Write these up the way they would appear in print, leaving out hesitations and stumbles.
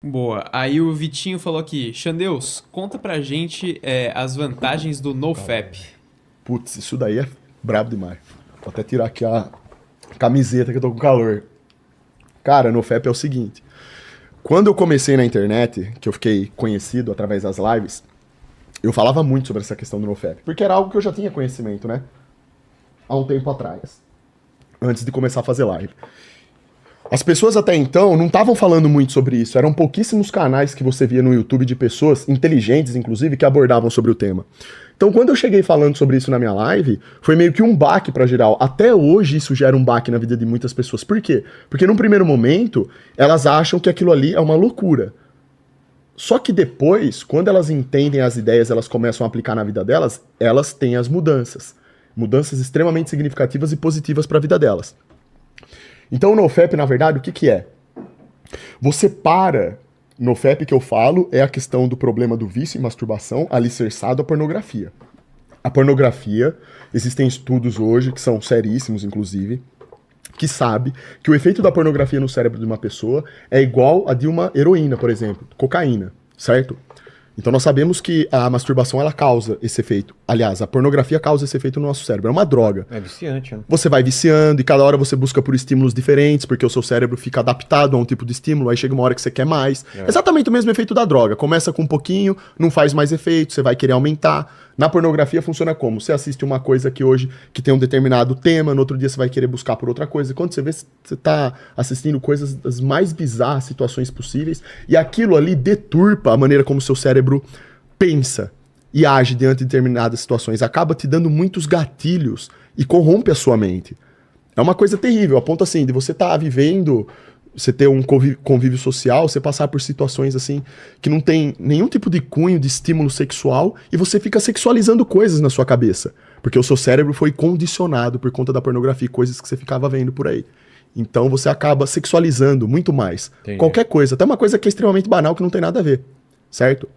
Boa. Aí o Vitinho falou aqui, Xandeus, conta pra gente as vantagens do NoFap. Putz, isso daí é brabo demais. Vou até tirar aqui a camiseta que eu tô com calor. Cara, no FAP é o seguinte. Quando eu comecei na internet, que eu fiquei conhecido através das lives, eu falava muito sobre essa questão do NoFap. Porque era algo que eu já tinha conhecimento, né? Há um tempo atrás. Antes de começar a fazer live. As pessoas até então não estavam falando muito sobre isso. Eram pouquíssimos canais que você via no YouTube de pessoas, inteligentes inclusive, que abordavam sobre o tema. Então, quando eu cheguei falando sobre isso na minha live, foi meio que um baque pra geral. Até hoje isso gera um baque na vida de muitas pessoas. Por quê? Porque num primeiro momento, elas acham que aquilo ali é uma loucura. Só que depois, quando elas entendem as ideias, elas começam a aplicar na vida delas, elas têm as mudanças. Mudanças extremamente significativas e positivas para a vida delas. Então o NoFap, na verdade, o que que é? Você para, NoFap que eu falo é a questão do problema do vício e masturbação alicerçado à pornografia. A pornografia, existem estudos hoje, que são seríssimos inclusive, que sabe que o efeito da pornografia no cérebro de uma pessoa é igual a de uma heroína, por exemplo, cocaína, certo? Então nós sabemos que a masturbação ela causa esse efeito. Aliás, a pornografia causa esse efeito no nosso cérebro. É uma droga. É viciante, né? Você vai viciando e cada hora você busca por estímulos diferentes, porque o seu cérebro fica adaptado a um tipo de estímulo, aí chega uma hora que você quer mais. É. Exatamente o mesmo efeito da droga. Começa com um pouquinho, não faz mais efeito, você vai querer aumentar. Na pornografia funciona como? Você assiste uma coisa que hoje que tem um determinado tema, no outro dia você vai querer buscar por outra coisa. Quando você vê, você tá assistindo coisas das mais bizarras situações possíveis, e aquilo ali deturpa a maneira como o seu cérebro pensa e age diante de determinadas situações. Acaba te dando muitos gatilhos e corrompe a sua mente. É uma coisa terrível, a ponto assim, de você estar vivendo, você ter um convívio social, você passar por situações assim, que não tem nenhum tipo de cunho de estímulo sexual, e você fica sexualizando coisas na sua cabeça. Porque o seu cérebro foi condicionado por conta da pornografia, coisas que você ficava vendo por aí. Então você acaba sexualizando muito mais. Entendi. Qualquer coisa, até uma coisa que é extremamente banal, que não tem nada a ver, certo?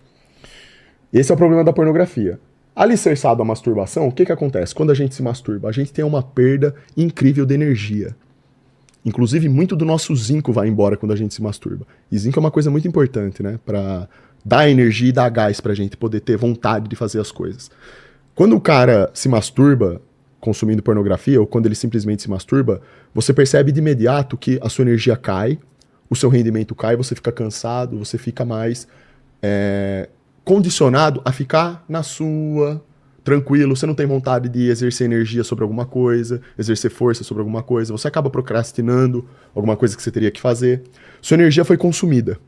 Esse é o problema da pornografia. Alicerçado à masturbação, o que que acontece? Quando a gente se masturba, a gente tem uma perda incrível de energia. Inclusive, muito do nosso zinco vai embora quando a gente se masturba. E zinco é uma coisa muito importante, né? Pra dar energia e dar gás pra gente poder ter vontade de fazer as coisas. Quando o cara se masturba consumindo pornografia, ou quando ele simplesmente se masturba, você percebe de imediato que a sua energia cai, o seu rendimento cai, você fica cansado, você fica mais condicionado a ficar na sua, tranquilo, você não tem vontade de exercer energia sobre alguma coisa, exercer força sobre alguma coisa, você acaba procrastinando alguma coisa que você teria que fazer. Sua energia foi consumida.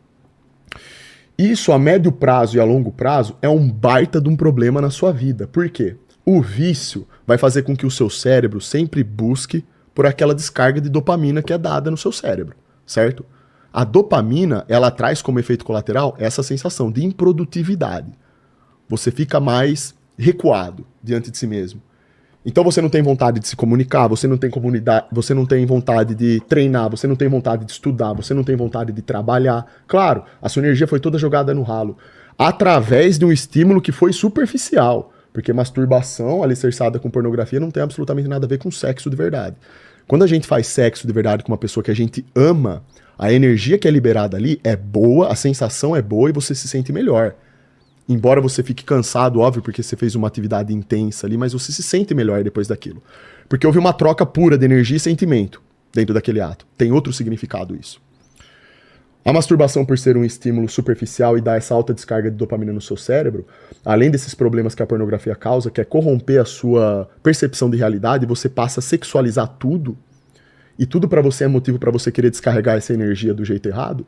Isso a médio prazo e a longo prazo é um baita de um problema na sua vida. Por quê? O vício vai fazer com que o seu cérebro sempre busque por aquela descarga de dopamina que é dada no seu cérebro, certo? A dopamina, ela traz como efeito colateral essa sensação de improdutividade. Você fica mais recuado diante de si mesmo. Então você não tem vontade de se comunicar, você não tem comunidade, você não tem vontade de treinar, você não tem vontade de estudar, você não tem vontade de trabalhar. Claro, a sua energia foi toda jogada no ralo, através de um estímulo que foi superficial, porque masturbação alicerçada com pornografia não tem absolutamente nada a ver com sexo de verdade. Quando a gente faz sexo de verdade com uma pessoa que a gente ama, a energia que é liberada ali é boa, a sensação é boa e você se sente melhor. Embora você fique cansado, óbvio, porque você fez uma atividade intensa ali, mas você se sente melhor depois daquilo. Porque houve uma troca pura de energia e sentimento dentro daquele ato. Tem outro significado isso. A masturbação, por ser um estímulo superficial e dar essa alta descarga de dopamina no seu cérebro, além desses problemas que a pornografia causa, que é corromper a sua percepção de realidade, você passa a sexualizar tudo, e tudo pra você é motivo pra você querer descarregar essa energia do jeito errado,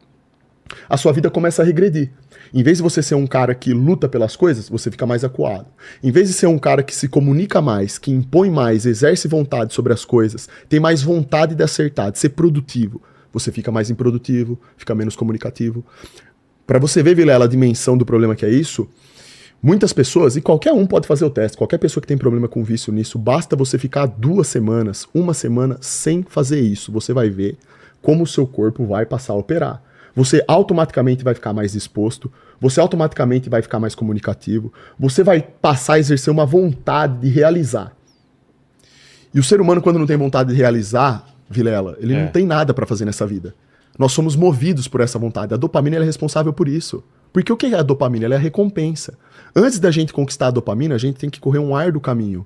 a sua vida começa a regredir. Em vez de você ser um cara que luta pelas coisas, você fica mais acuado. Em vez de ser um cara que se comunica mais, que impõe mais, exerce vontade sobre as coisas, tem mais vontade de acertar, de ser produtivo, você fica mais improdutivo, fica menos comunicativo. Para você ver, Vilela, a dimensão do problema que é isso, muitas pessoas, e qualquer um pode fazer o teste, qualquer pessoa que tem problema com vício nisso, basta você ficar 2 semanas, 1 semana sem fazer isso. Você vai ver como o seu corpo vai passar a operar. Você automaticamente vai ficar mais disposto, você automaticamente vai ficar mais comunicativo, você vai passar a exercer uma vontade de realizar. E o ser humano, quando não tem vontade de realizar, Vilela, ele não tem nada pra fazer nessa vida. Nós somos movidos por essa vontade. A dopamina ela é responsável por isso. Porque o que é a dopamina? Ela é a recompensa. Antes da gente conquistar a dopamina, a gente tem que correr um árduo caminho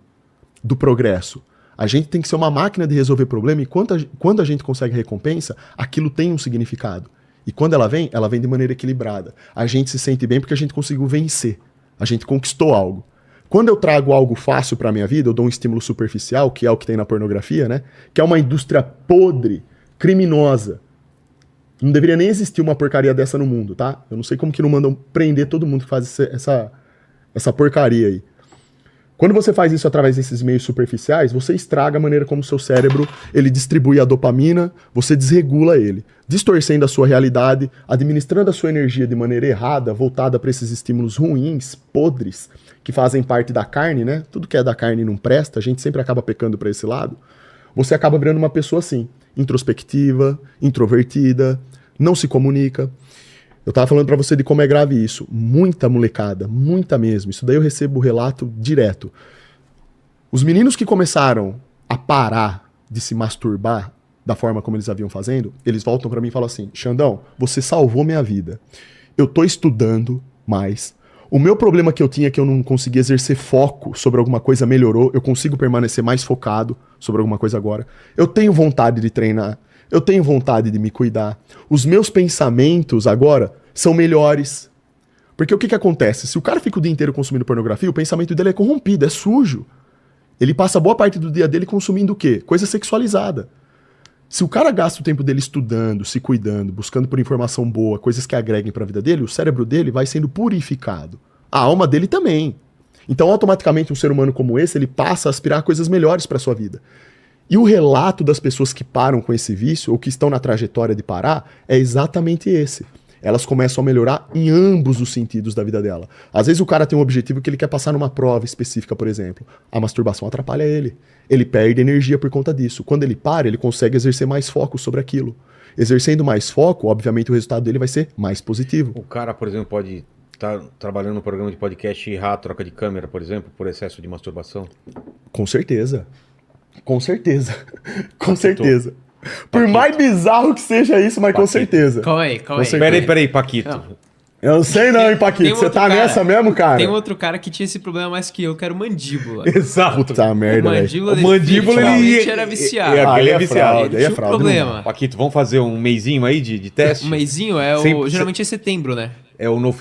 do progresso. A gente tem que ser uma máquina de resolver problema e quando a gente consegue a recompensa, aquilo tem um significado. E quando ela vem de maneira equilibrada. A gente se sente bem porque a gente conseguiu vencer. A gente conquistou algo. Quando eu trago algo fácil pra minha vida, eu dou um estímulo superficial, que é o que tem na pornografia, né? Que é uma indústria podre, criminosa. Não deveria nem existir uma porcaria dessa no mundo, tá? Eu não sei como que não mandam prender todo mundo que faz essa porcaria aí. Quando você faz isso através desses meios superficiais, você estraga a maneira como o seu cérebro ele distribui a dopamina, você desregula ele, distorcendo a sua realidade, administrando a sua energia de maneira errada, voltada para esses estímulos ruins, podres, que fazem parte da carne, né? Tudo que é da carne não presta, a gente sempre acaba pecando para esse lado. Você acaba virando uma pessoa assim, introspectiva, introvertida, não se comunica. Eu tava falando pra você de como é grave isso. Muita molecada, muita mesmo. Isso daí eu recebo relato direto. Os meninos que começaram a parar de se masturbar da forma como eles haviam fazendo, eles voltam pra mim e falam assim: Xandão, você salvou minha vida. Eu tô estudando mais. O meu problema que eu tinha, que eu não conseguia exercer foco sobre alguma coisa, melhorou. Eu consigo permanecer mais focado sobre alguma coisa agora. Eu tenho vontade de treinar. Eu tenho vontade de me cuidar. Os meus pensamentos agora são melhores. Porque o que acontece? Se o cara fica o dia inteiro consumindo pornografia, o pensamento dele é corrompido, é sujo. Ele passa boa parte do dia dele consumindo o quê? Coisa sexualizada. Se o cara gasta o tempo dele estudando, se cuidando, buscando por informação boa, coisas que agreguem para a vida dele, o cérebro dele vai sendo purificado. A alma dele também. Então, automaticamente, um ser humano como esse, ele passa a aspirar coisas melhores para sua vida. E o relato das pessoas que param com esse vício, ou que estão na trajetória de parar, é exatamente esse. Elas começam a melhorar em ambos os sentidos da vida dela. Às vezes o cara tem um objetivo que ele quer passar numa prova específica, por exemplo. A masturbação atrapalha ele. Ele perde energia por conta disso. Quando ele para, ele consegue exercer mais foco sobre aquilo. Exercendo mais foco, obviamente o resultado dele vai ser mais positivo. O cara, por exemplo, pode estar trabalhando no programa de podcast e errar a troca de câmera, por exemplo, por excesso de masturbação? Com certeza. Com certeza. Com certeza. Por mais bizarro que seja isso, mas com certeza. Calma aí. Peraí, Paquito. Não. Eu não sei não, hein, Paquito. Você tá nessa mesmo, cara? Tem outro cara que tinha esse problema mais que eu, que era o Mandíbula. Exato. Puta merda, velho. O Mandíbula ele era viciado. Ele é viciado. Ele tinha um problema. Paquito, vamos fazer um mêsinho aí de teste? Um mêsinho geralmente é setembro, né? É o novo.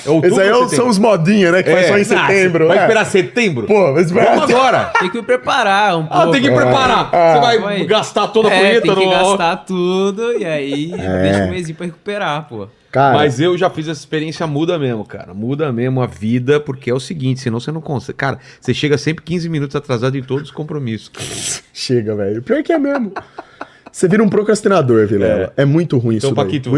Outubro. Esses aí são os modinha, né? Que faz só em setembro. Vai esperar setembro? Pô, mas vamos agora. Tem que me preparar um pouco. Tem que preparar. Você vai gastar toda a punheta tem que gastar tudo e aí deixa um mesinho pra recuperar, pô. Cara, mas eu já fiz essa experiência, muda mesmo, cara. Muda mesmo a vida, porque é o seguinte, senão você não consegue. Cara, você chega sempre 15 minutos atrasado em todos os compromissos. Cara. Chega, velho. Pior que é mesmo. Você vira um procrastinador, Vilela. É muito ruim então, isso daí. Paquito,